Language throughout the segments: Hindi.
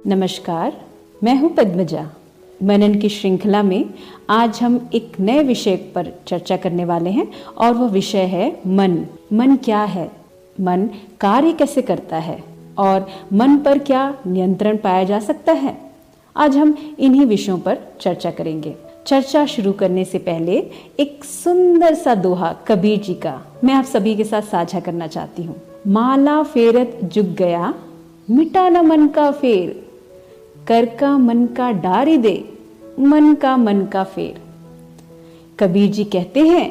नमस्कार, मैं हूँ पद्मजा। मनन की श्रृंखला में आज हम एक नए विषय पर चर्चा करने वाले हैं और वह विषय है मन। मन क्या है, मन कार्य कैसे करता है और मन पर क्या नियंत्रण पाया जा सकता है। आज हम इन्हीं विषयों पर चर्चा करेंगे। चर्चा शुरू करने से पहले एक सुंदर सा दोहा कबीर जी का मैं आप सभी के साथ साझा करना चाहती हूँ। माला फेरत जुग गया, मिटा न मन का फेर, कर का मन का डारी दे, मन का फेर। कबीर जी कहते हैं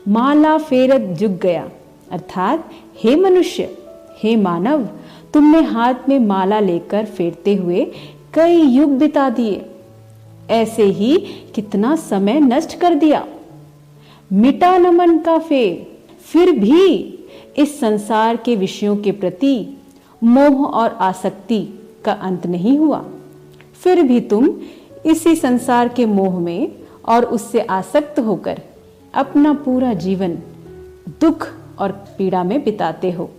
माला फेरत जुग गया, अर्थात हे मनुष्य, हे मानव, तुमने हाथ में माला लेकर फेरते हुए कई युग बिता दिए, ऐसे ही कितना समय नष्ट कर दिया। मिटा न मन का फेर, फिर भी इस संसार के विषयों के प्रति मोह और आसक्ति का अंत नहीं हुआ। फिर भी तुम इसी संसार के मोह में और उससे आसक्त होकर अपना पूरा जीवन दुख और पीड़ा में बिताते हो।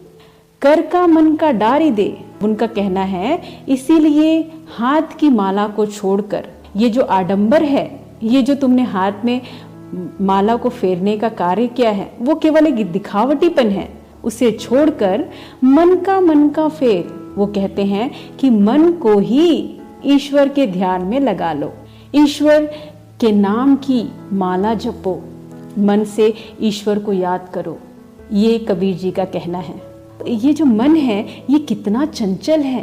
कर का मन का डारी दे, उनका कहना है इसीलिए हाथ की माला को छोड़कर ये जो आडंबर है, ये जो तुमने हाथ में माला को फेरने का कार्य किया है, वो केवल एक दिखावटीपन है। उसे छोड़कर मन का फेर, वो कहते हैं कि मन को ही ईश्वर के ध्यान में लगा लो, ईश्वर के नाम की माला जपो, मन से ईश्वर को याद करो। ये कबीर जी का कहना है। ये जो मन है ये कितना चंचल है,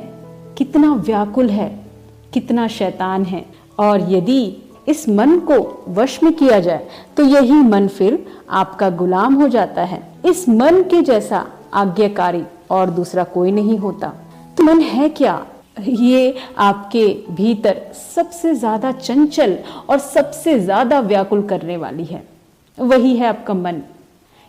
कितना व्याकुल है, कितना शैतान है, और यदि इस मन को वश में किया जाए तो यही मन फिर आपका गुलाम हो जाता है। इस मन के जैसा आज्ञाकारी और दूसरा कोई नहीं होता। तो मन है क्या? ये आपके भीतर सबसे ज्यादा चंचल और सबसे ज्यादा व्याकुल करने वाली है, वही है आपका मन।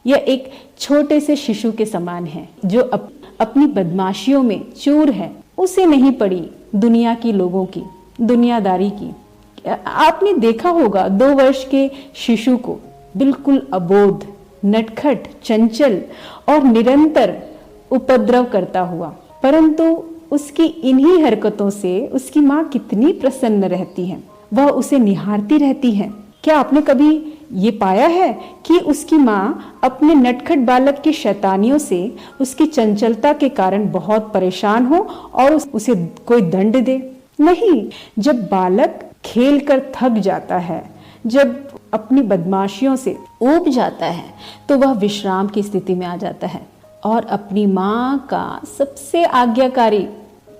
यह एक छोटे से शिशु के समान है जो अपनी बदमाशियों में चूर है। उसे नहीं पड़ी दुनिया की लोगों की, दुनियादारी की। आपने देखा होगा 2 वर्ष के शिशु को बिल्कुल अबोध, नटखट, चंचल और निरंतर उपद्रव करता हुआ, परंतु उसकी इन्हीं हरकतों से उसकी माँ कितनी प्रसन्न रहती है, वह उसे निहारती रहती है। क्या आपने कभी ये पाया है कि उसकी माँ अपने नटखट बालक की शैतानियों से, उसकी चंचलता के कारण बहुत परेशान हो और उसे कोई दंड दे? नहीं। जब बालक खेल कर थक जाता है, जब अपनी बदमाशियों से ऊब जाता है, तो वह विश्राम की स्थिति में आ जाता है और अपनी माँ का सबसे आज्ञाकारी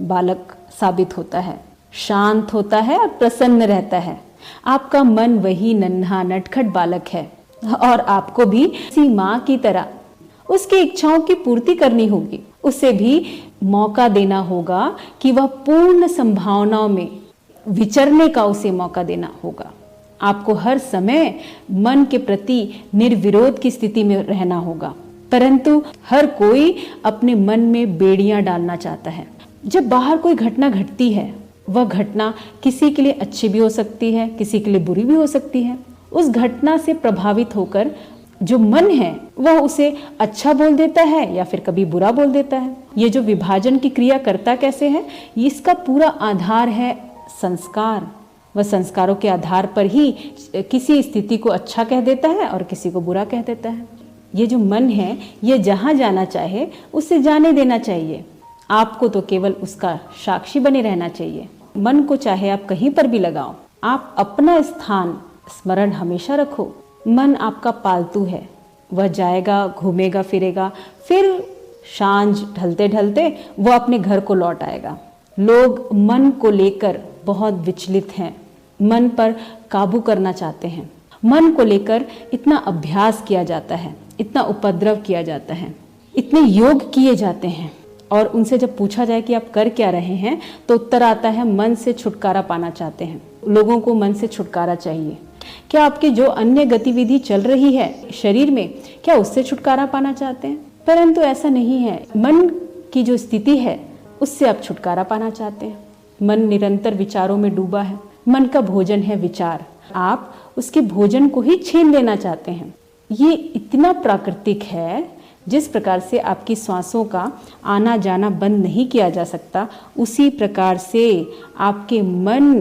बालक साबित होता है, शांत होता है और प्रसन्न रहता है। आपका मन वही नन्हा नटखट बालक है और आपको भी इसी माँ की तरह उसकी इच्छाओं की पूर्ति करनी होगी। उसे भी मौका देना होगा कि वह पूर्ण संभावनाओं में विचरने का उसे मौका देना होगा। आपको हर समय मन के प्रति निर्विरोध की स्थिति में रहना होगा, परंतु हर कोई अपने मन में बेड़ियां डालना चाहता है। जब बाहर कोई घटना घटती है, वह घटना किसी के लिए अच्छी भी हो सकती है, किसी के लिए बुरी भी हो सकती है। उस घटना से प्रभावित होकर जो मन है वह उसे अच्छा बोल देता है या फिर कभी बुरा बोल देता है। ये जो विभाजन की क्रिया करता कैसे है, इसका पूरा आधार है संस्कार। वह संस्कारों के आधार पर ही किसी स्थिति को अच्छा कह देता है और किसी को बुरा कह देता है। ये जो मन है, ये जहाँ जाना चाहे उसे जाने देना चाहिए। आपको तो केवल उसका साक्षी बने रहना चाहिए। मन को चाहे आप कहीं पर भी लगाओ, आप अपना स्थान स्मरण हमेशा रखो। मन आपका पालतू है, वह जाएगा, घूमेगा फिरेगा, फिर सांझ ढलते ढलते वह अपने घर को लौट आएगा। लोग मन को लेकर बहुत विचलित हैं, मन पर काबू करना चाहते हैं। मन को लेकर इतना अभ्यास किया जाता है, इतना उपद्रव किया जाता है, इतने योग किए जाते हैं, और उनसे जब पूछा जाए कि आप कर क्या रहे हैं तो उत्तर आता है मन से छुटकारा पाना चाहते हैं। लोगों को मन से छुटकारा चाहिए। क्या आपकी जो अन्य गतिविधि चल रही है शरीर में, क्या उससे छुटकारा पाना चाहते हैं? परंतु ऐसा नहीं है। मन की जो स्थिति है उससे आप छुटकारा पाना चाहते हैं। मन निरंतर विचारों में डूबा है। मन का भोजन है विचार, आप उसके भोजन को ही छीन लेना चाहते हैं। ये इतना प्राकृतिक है जिस प्रकार से आपकी सांसों का आना जाना बंद नहीं किया जा सकता, उसी प्रकार से आपके मन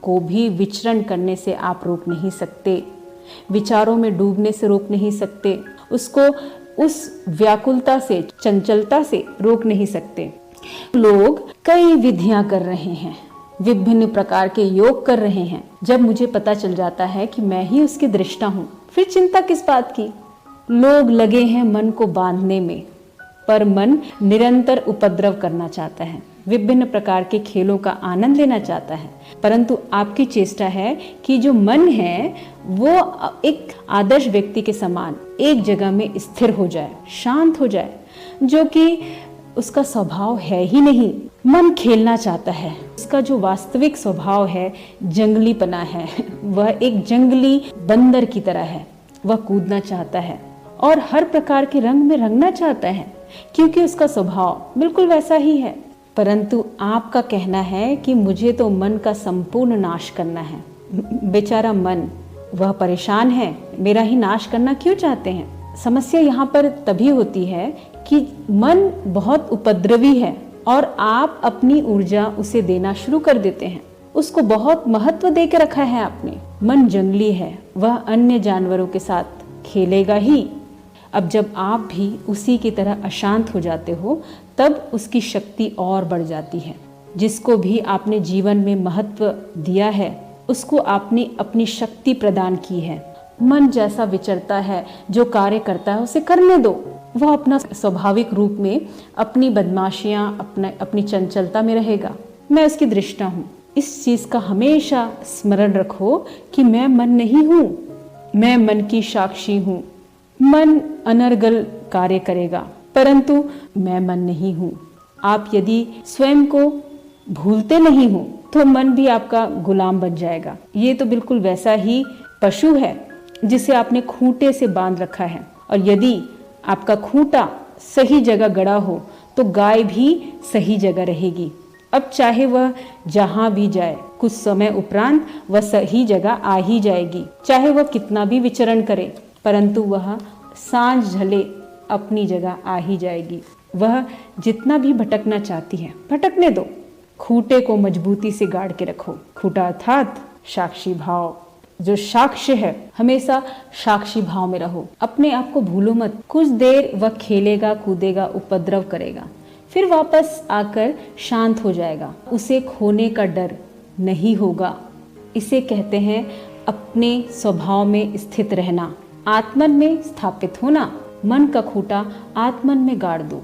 को भी विचरण करने से आप रोक नहीं सकते, विचारों में डूबने से रोक नहीं सकते, उसको उस व्याकुलता से, चंचलता से रोक नहीं सकते। लोग कई विधियां कर रहे हैं, विभिन्न प्रकार के योग कर रहे हैं। जब मुझे पता चल जाता है कि मैं ही उसकी दृष्टा हूं, फिर चिंता किस बात की। लोग लगे हैं मन को बांधने में, पर मन निरंतर उपद्रव करना चाहता है, विभिन्न प्रकार के खेलों का आनंद लेना चाहता है। परंतु आपकी चेष्टा है कि जो मन है वो एक आदर्श व्यक्ति के समान एक जगह में स्थिर हो जाए, शांत हो जाए, जो कि उसका स्वभाव है ही नहीं। मन खेलना चाहता है, उसका जो वास्तविक स्वभाव है जंगलीपना है, वह एक जंगली बंदर की तरह है। वह कूदना चाहता है और हर प्रकार के रंग में रंगना चाहता है, क्योंकि उसका स्वभाव बिल्कुल वैसा ही है। परंतु आपका कहना है कि मुझे तो मन का संपूर्ण नाश करना है। बेचारा मन, वह परेशान है, मेरा ही नाश करना क्यों चाहते हैं। समस्या यहाँ पर तभी होती है कि मन बहुत उपद्रवी है और आप अपनी ऊर्जा उसे देना शुरू कर देते हैं, उसको बहुत महत्व दे के रखा है आपने। मन जंगली है, वह अन्य जानवरों के साथ खेलेगा ही। अब जब आप भी उसी की तरह अशांत हो जाते हो, तब उसकी शक्ति और बढ़ जाती है। जिसको भी आपने जीवन में महत्व दिया है, उसको आपने अपनी शक्ति प्रदान की है। मन जैसा विचरता है, जो कार्य करता है उसे करने दो। वह अपना स्वाभाविक रूप में अपनी बदमाशियां, अपनी चंचलता में रहेगा। मैं उसकी दृष्टा हूँ। इस चीज का हमेशा स्मरण रखो कि मैं मन नहीं हूँ, मैं मन की साक्षी हूँ। मन अनर्गल कार्य करेगा, परंतु मैं मन नहीं हूँ। आप यदि स्वयं को भूलते नहीं हो तो मन भी आपका गुलाम बन जाएगा। ये तो बिल्कुल वैसा ही पशु है जिसे आपने खूंटे से बांध रखा है, और यदि आपका खूंटा सही जगह गड़ा हो तो गाय भी सही जगह रहेगी। अब चाहे वह जहां भी जाए, कुछ समय उपरांत वह सही जगह आ ही जाएगी। चाहे वह कितना भी विचरण करे, परंतु वह सांझ ढले अपनी जगह आ ही जाएगी। वह जितना भी भटकना चाहती है, भटकने दो। खूंटे को मजबूती से गाड़ के रखो। खूंटा अर्थात साक्षी भाव। जो साक्ष्य है, हमेशा साक्षी भाव में रहो। अपने आप को भूलो मत। कुछ देर वह खेलेगा, कूदेगा, उपद्रव करेगा, फिर वापस आकर शांत हो जाएगा। उसे खोने का डर नहीं होगा। इसे कहते हैं अपने स्वभाव में स्थित रहना, आत्मन में स्थापित होना। मन का खूंटा आत्मन में गाड़ दो,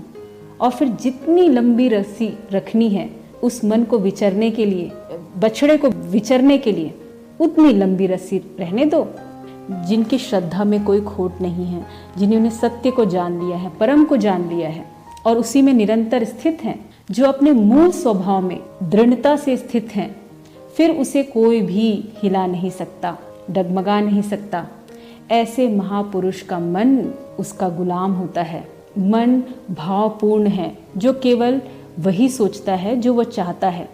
और फिर जितनी लंबी रस्सी रखनी है उस मन को विचरने के लिए, बछड़े को विचरने के लिए, उतनी लंबी रस्सी रहने दो। जिनकी श्रद्धा में कोई खोट नहीं है, जिन्होंने सत्य को जान लिया है, परम को जान लिया है और उसी में निरंतर स्थित हैं, जो अपने मूल स्वभाव में दृढ़ता से स्थित हैं, फिर उसे कोई भी हिला नहीं सकता, डगमगा नहीं सकता। ऐसे महापुरुष का मन उसका गुलाम होता है। मन भावपूर्ण है, जो केवल वही सोचता है जो वह चाहता है,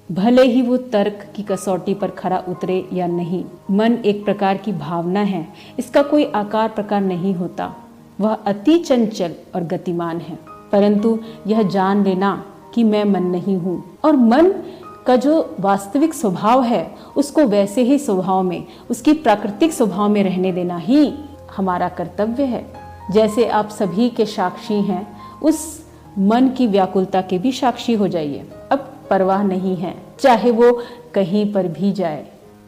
भले ही वो तर्क की कसौटी पर खरा उतरे या नहीं। मन एक प्रकार की भावना है, इसका कोई आकार प्रकार नहीं होता। वह अति चंचल और गतिमान है, परंतु यह जान लेना कि मैं मन नहीं हूँ, और मन का जो वास्तविक स्वभाव है उसको वैसे ही स्वभाव में, उसकी प्राकृतिक स्वभाव में रहने देना ही हमारा कर्तव्य है। जैसे आप सभी के साक्षी हैं, उस मन की व्याकुलता के भी साक्षी हो जाइए। अब परवाह नहीं है, चाहे वो कहीं पर भी जाए,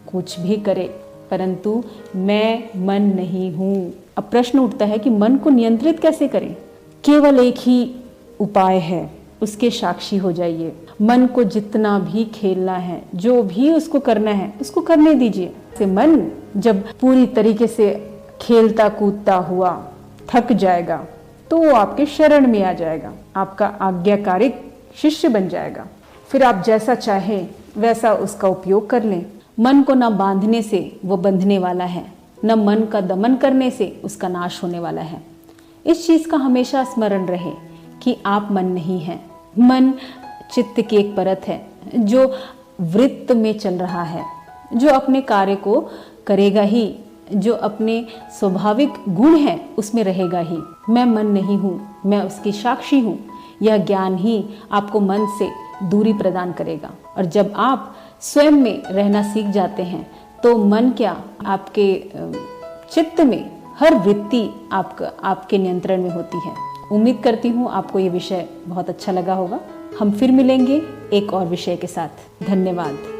कुछ भी करे, परंतु मैं मन नहीं हूँ। अब प्रश्न उठता है कि मन को नियंत्रित कैसे करें। केवल एक ही उपाय है, उसके साक्षी हो जाइए। मन को जितना भी खेलना है, जो भी उसको करना है, उसको करने दीजिए। से मन जब पूरी तरीके से खेलता कूदता हुआ थक जाएगा तो वो आपके शरण में आ जाएगा, आपका आज्ञाकारी शिष्य बन जाएगा। फिर आप जैसा चाहे वैसा उसका उपयोग कर लें। मन को न बांधने से वो बंधने वाला है, न मन का दमन करने से उसका नाश होने वाला है। इस चीज का हमेशा स्मरण रहे कि आप मन नहीं हैं। मन चित्त की एक परत है जो वृत्त में चल रहा है, जो अपने कार्य को करेगा ही, जो अपने स्वाभाविक गुण हैं उसमें रहेगा ही। मैं मन नहीं हूँ, मैं उसकी साक्षी हूँ, यह ज्ञान ही आपको मन से दूरी प्रदान करेगा। और जब आप स्वयं में रहना सीख जाते हैं तो मन क्या, आपके चित्त में हर वृत्ति आपके नियंत्रण में होती है। उम्मीद करती हूँ आपको ये विषय बहुत अच्छा लगा होगा। हम फिर मिलेंगे एक और विषय के साथ। धन्यवाद।